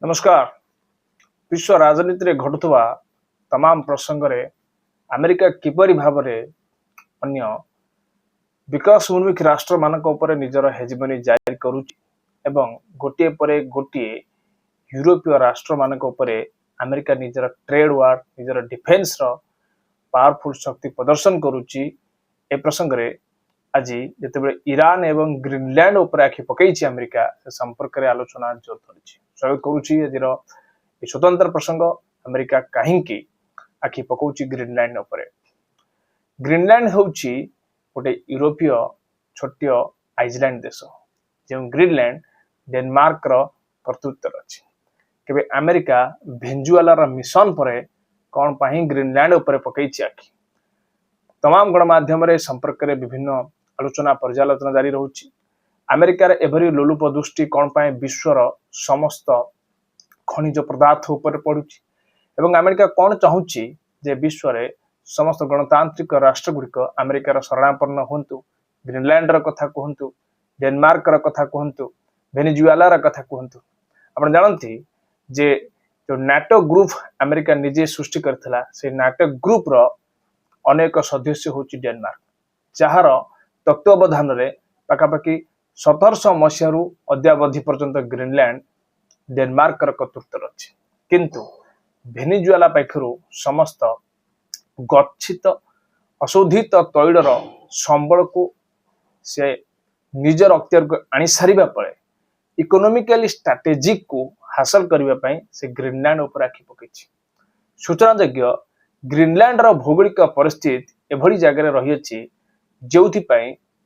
नमस्कार। विश्व राजनीति रे घटुवा तमाम प्रसंग रे अमेरिका किपरि भाव रे अन्य विकास उन्मुखी राष्ट्र मानक ऊपर निजर हेजिमनी जारी करुची एवं गोटे परे गोटे यूरोपीय राष्ट्र मानक ऊपर अमेरिका निजर ट्रेड वार निजर डिफेन्स रो पावरफुल शक्ति प्रदर्शन करुची। ए प्रसंग रे आज जिते ईरान एवं ग्रीनलैंड उपर आखि पकई अमेरिका से संपर्क में आलोचना जोर धरी। स्वागत करुच्ची आज स्वतंत्र प्रसंग अमेरिका कहीं आखि पकाउची ग्रीनलैंड उपर। ग्रीनलैंड होउची गोटे यूरोपीय छोटिय आइसलैंड देश जो ग्रीनलैंड डेनमार्क रो कर्तृत्व अच्छी। केबे अमेरिका भेनेजुएला मिशन पर कौन पाही ग्रीनलैंड उपर पकई आखि तमाम गणमाध्यम संपर्क में विभिन्न आलोचना पर्यालोचना जारी रोची। अमेरिकार एभरी लोलुप दृष्टि कौन पाए विश्वर समस्त खनिज पदार्थ उपर पड़ुची एवं अमेरिका कौन चाहूची जे विश्व रे समस्त गणतांत्रिक राष्ट्र गुड़िक अमेरिकार शरणापन्न हुंतु। ग्रीनलैंड र कथा कहतु, डेनमार्क र कथा कहतु, भेनेजुएला र कथा कहतु। आप जानती जे जो नाटो ग्रुप अमेरिका निजे सृष्टि करथिला से नाटो ग्रुप रो अनेक सदस्य होची डेनमार्क, जार तत्वावधान रे पाखापाखि 1700 मसीह अद्यावधि पर्यंत ग्रीनलैंड डेनमार्क कर्तृत्व अच्छी। किंतु भेनेजुएला पाखरु समस्त गच्छित अशोधित तैलर संबल को से निजर अख्तियार को आनी सारिबा परे इकोनोमिकली स्ट्रैटेजिक को हासिल करने से ग्रीनलैंड उपर आखि पकई। सूचनायोग्य ग्रीनलैंड रो भौगोलिक परिस्थिति एभली जगह रही जो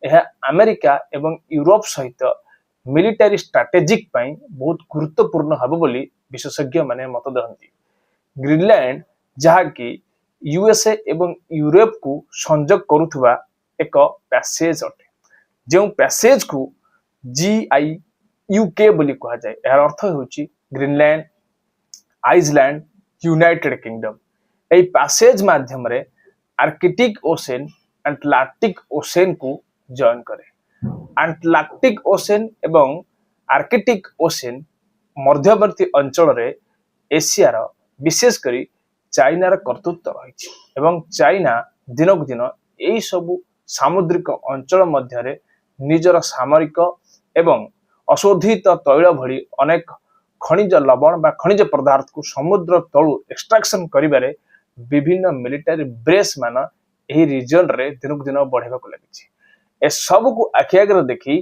अमेरिका एवं यूरोप सहित मिलिटारी स्ट्रैटेजिक बहुत गुरुत्वपूर्ण हम बोली विशेषज्ञ माने मत दहंती। ग्रीनलैंड जहाँकि यूएसए एवं यूरोप को संजोग करुवा एक पैसेज अटे, जो पैसेज को GIUK बोली कहा जाए। यार अर्थ होची ग्रीनलैंड, आइसलैंड, यूनाइटेड किंगडम। ए पैसेज माध्यम रे आर्कटिक ओशन अटलांटिक ओशन को जॉइन करे। अटलांटिक ओशन एवं आर्कटिक ओशन मध्यवर्ती अंचल रे एशिया रो विशेषकर चाइना रो कर्तृत्व रही एवं चाइना दिनक दिन यही सबु सामुद्रिक अंचल मध्य निजर सामरिक एवं अशोधित तैल भली अनेक खनिज लवण बा खनिज पदार्थ को समुद्र तलु एक्सट्रैक्शन करिबारे विभिन्न मिलिटरी बेस मान एही रीजन रे दिनक दिन बढ़ेबा को लागिछि। ए सब को आखि आगे देखी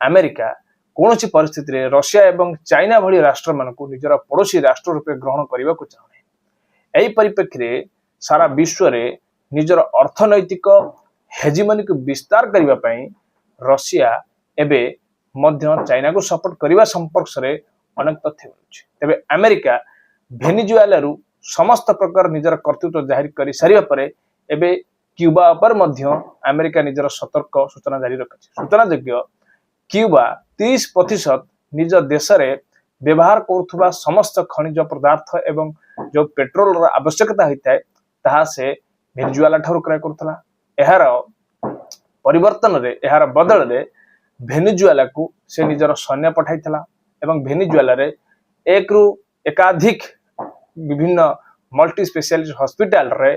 अमेरिका कौन सी परिस्थिति रे रशिया एवं चाइना भली राष्ट्र मान को निजर पड़ोसी राष्ट्र रूपे ग्रहण करने को चाहे। एही परिप्रेक्षी रे सारा विश्व रे निजर अर्थनैतिक हेजिमनी को विस्तार करने पाई रशिया एबे मध्य चाइना को सपोर्ट करने संपर्क रे अनेक तथ्य मिलुछि। तेबे अमेरिका भेनेजुएला रु समस्त प्रकार निजर कर्तृत्व जाहिर कर सारिबा परे एबे क्यूबा पर मध्य अमेरिका निजर सतर्क सूचना जारी रखिछि। सूचनायोग्य क्यूबा 30% निज देश रे व्यवहार करुवा समस्त खनिज पदार्थ एवं जो पेट्रोल रो आवश्यकता होता है ताहा से भेनेजुएला ठारू क्रय करुतला। एहार परिवर्तन रे एहार बदल रे भेनेजुएला को से निजर सैन्य पठाइतला एवं भेनेजुएला रे एक रु एकाधिक विभिन्न मल्टी स्पेशलिस्ट हॉस्पिटल रे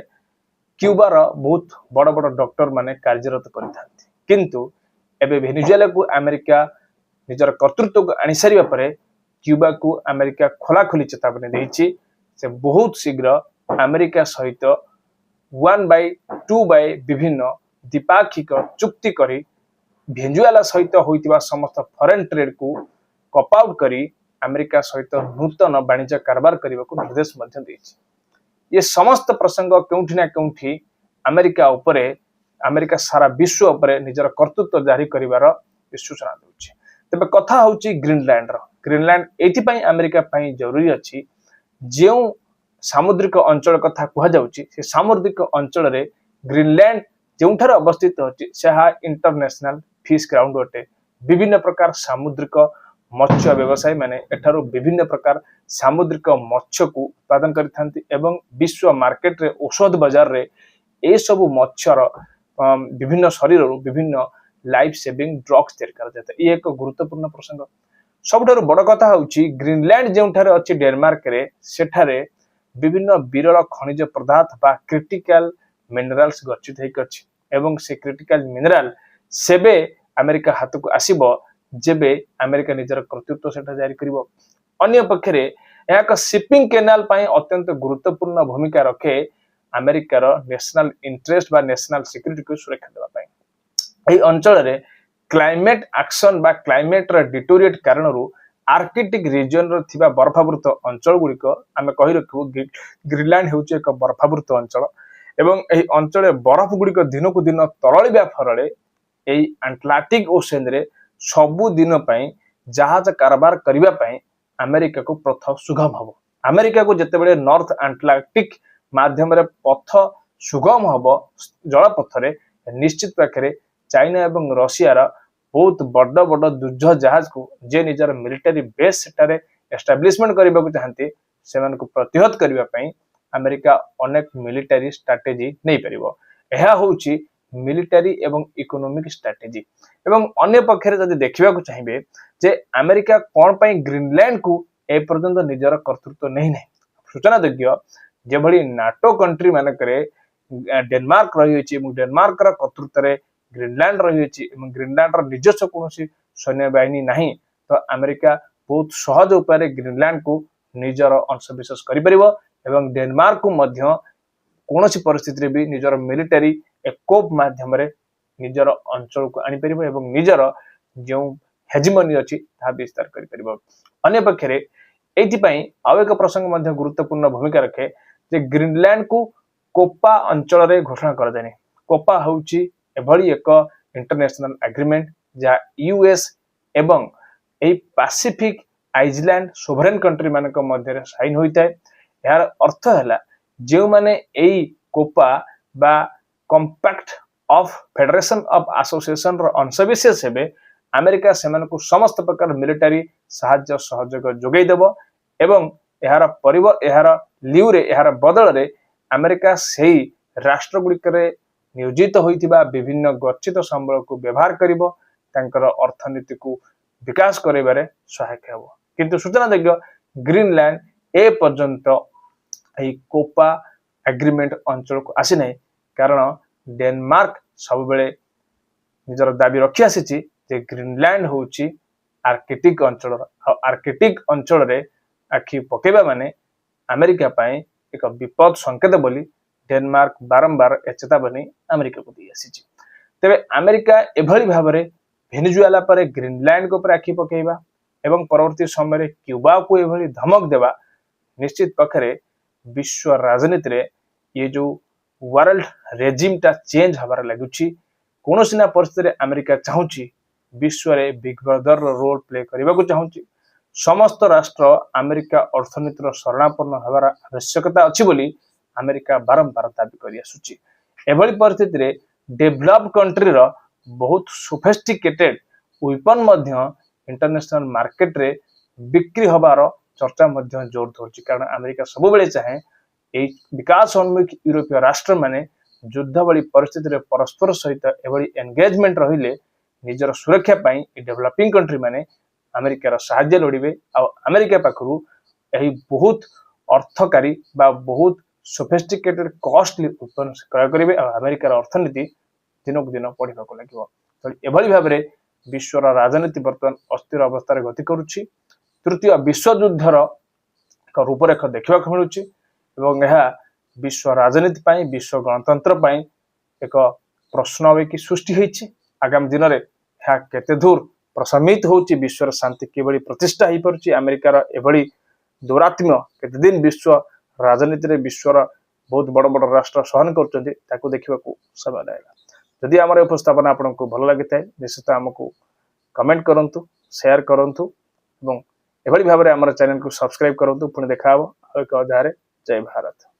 क्यूबार बहुत बड़ बड़ डॉक्टर माने कार्यरत करथांती। किंतु एबे भेनेजुएला को अमेरिका निजर कर्तृत्व को आनी सारिबा परे क्यूबा को अमेरिका खोला खोली चेतावनी देछि से बहुत शीघ्र अमेरिका सहित 1/2 विभिन्न द्विपाक्षिक चुक्ति करी भेनेजुएला सहित होइतिबा समस्त फॉरेन ट्रेड को कप आउट करी अमेरिका सहित नूतन वाणिज्य कारोबार करने को निर्देश मध्य देछि। ये समस्त प्रसंग केउठी ना केउठी अमेरिका उपरे अमेरिका सारा विश्व उपरे निजर कर्तृत्व जारी करिवार सूचना देउछि। तबे कथा होउछि ग्रीनलैंड रो। ग्रीनलैंड एथिपाई अमेरिका पाई जरूरी अछि जे सामुद्रिक अंचल कथा कहा जाउछि से सामुद्रिक अंचल रे ग्रीनलैंड जोंठार अवस्थित अछि सेहा इंटरनेशनल फिश ग्राउंड अटे। विभिन्न प्रकार सामुद्रिक मत्स्य व्यवसायी माने एठारो विभिन्न प्रकार सामुद्रिक मत्स्य को उत्पादन करिथांती एवं विश्व मार्केट रे औषध बाजार रे ए सब मत्स्यर विभिन्न शरीर विभिन्न लाइफ सेविंग ड्रग्स तैयार करा जाता है। ये एक गुरुत्वपूर्ण प्रसंग। सबुठारु बड़ कथा होउची ग्रीनलैंड जेउठारे अछि डेनमार्क रे सेठारे विभिन्न विरल खनिज पदार्थ बा क्रिटिकल मिनरल्स गच्छित होइक अछि एवं से क्रिटिकल मिनरल सेबे अमेरिका हाथ को आसीबो जेबे अमेरिका निजर कर्तृत्व सेठा जारी करिवो। अन्य पक्षरे यह एक शिपिंग कैनाल पाई अत्यंत गुरुत्वपूर्ण भूमिका रखे अमेरिकार नेशनल इंटरेस्ट बा नेशनल सिक्यूरिटी को सुरक्षा देवा पाई। एही अंचल रे क्लाइमेट एक्शन बा क्लाइमेट रा डिटोरिएट कारणरू आर्कटिक रीजन रो थिबा बर्फावृत अंचल गुड़िक आम कही रखू ग्रीनलैंड होउची एक बर्फावृत अंचल एवं एही अंचल बरफ गुड़िक दिन को दिन तरळिबा फरळे एही अटलांटिक ओशन रे सबु दिन पई जहाज कारबार करिबा पई अमेरिका को पथ सुगम हबो। अमेरिका को जेतेबेले नॉर्थ अटलांटिक माध्यम रे पथ सुगम हबो जल पथरे निश्चित पाखरे चाइना एवं रशिया रा बहुत बड़ बड़ युद्ध जहाज को जे निजर मिलिटरी बेस सेटारे एस्टाब्लिशमेंट करबा को चाहते सेमान को प्रतिहत करबा पई अमेरिका अनेक मिलिटरी स्ट्रेटजी नै परिबो। एहा होउची मिलिटरी एवं इकोनॉमिक स्ट्रेटजी एवं अन्य पक्षरे जदि देखिबा को चाहिबे जे अमेरिका कोन पई ग्रीनलैंड को ए पर्यंत निजर कर्तृत्व नहीं नै सूचना योग्य जे भली नाटो कंट्री मानकरे डेनमार्क रही अछि एवं डेनमार्क रा कर्तृत्व रे ग्रीनलैंड रही अछि एवं ग्रीनलैंड रा निजस्व कोनोसी सैन्य बाहिनी नहीं तो अमेरिका बहुत सहज उपाय ग्रीनलैंड को निजर अंशविशेष करि परिबो एवं डेनमार्क को मध्य कोनोसी परिस्थिति रे भी निजर मिलिटरी एकोप माध्यम रे निजर अंचल को आनी परिबो एवं निजर जो हेजिमनी अछि ता विस्तार करि परिबो। अन्य पक्षरे एथि पई आव एक प्रसंग मध्य गुरुत्वपूर्ण भूमिका रखे जे ग्रीनलैंड को कोपा अंचल रे घोषणा कर जाने। कोपा होउची एभली एक इंटरनेशनल एग्रीमेंट जा यूएस एवं a Pacific island sovereign country मानक मध्य साइन होइताय। यार अर्थ हैला जे माने एई कोपा बा compact of federation of association रो अंशविशेष हेबे अमेरिका सेमान को समस्त प्रकार मिलिटरी सहायता सहयोग जोगै देबो एवं एहार परिवर एहार लिउ रे एहार बदल रे अमेरिका सेही राष्ट्र गुड़िक नियोजित होइतिबा विभिन्न गच्छित संबल को व्यवहार करिवो तांकर अर्थनीति को विकास करिबारे सहायक हेबो। किंतु सूचना योग्य ग्रीनलैंड ए पर्यंत एही कोपा एग्रीमेंट अंचल को आसी नै कारण डेनमार्क सब बेले निजर दाबी रखि आसीची जे ग्रीनलैंड होउची आर्कटिक अंचल आर्कटिक अंचल रे आखि पकेबा माने अमेरिका पाए एक विपद संकेत बोली डेनमार्क बारंबार चेतावनी अमेरिका को दी आसी। तेबे अमेरिका एभली भाव में भेनेजुएला पर ग्रीनलैंड को आखि पकेबा एवं परवर्ती समय क्यूबा को एभली धमक देवा निश्चित पक्षरे विश्व राजनीति रे ये जो वर्ल्ड रेजिम टा चेंज हबार लगुची कोनोसी ना परिस्थिति रे अमेरिका चाहूची विश्व रे बिग ब्रदर रोल प्ले करबा को चाहूची। समस्त राष्ट्र अमेरिका अर्थनीतिर शरणापन्न हबार आवश्यकता अछि बोली अमेरिका बारंबार दाबी करि आसुची। एभली परिस्थिति रे डेवलप कंट्री रो बहुत सोफिस्टिकेटेड वेपन मध्य इंटरनेशनल मार्केट रे बिक्री हबार चर्चा मध्य जोर धरछि कारण अमेरिका सब बेले चाहे ए विकासोन्मुखी यूरोपीय राष्ट्र माने युद्ध भली परिस्थिति रे परस्पर सहित एभली एंगेजमेंट रहिले निजर सुरक्षा पाई डेवलपिंग कंट्री माने अमेरिकार साहाय्य लोड़िबे आ अमेरिका पाखरु एही बहुत अर्थकारी बा बहुत सोफिस्टिकेटेड कॉस्टली उत्पन्न क्रय करिवे आ अमेरिकार अर्थनीति दिनक दिन बढ़िबा को लागिवो। तो एभली भाव में विश्वर राजनीति वर्तमान अस्थिर अवस्था गति करुछि। तृतीय विश्व युद्धर एक रूपरेख देखा मिलुछि एवं यह विश्व राजनीति पाई विश्व गणतंत्र पाई एक प्रश्न की सृष्टि होइछि। आगामी दिन में यह केते दूर प्रशमित होउछि विश्वर शांति किभली प्रतिष्ठा हो पारुछि अमेरिकार एभली दौरात्म्य केते दिन विश्व राजनीति रे विश्वर बहुत बड़ बड़ राष्ट्र सहन करछन्ति ताकू देखिबा को समय लागला। जदि हमर उपस्थापना आपनको भल लागिथाय निश्चित हमको कमेंट करंतु शेयर करंतु एवं एभली भाबरे हमर चैनल को सब्सक्राइब करंतु। पुणी देखा एक अध्याय। जय भारत।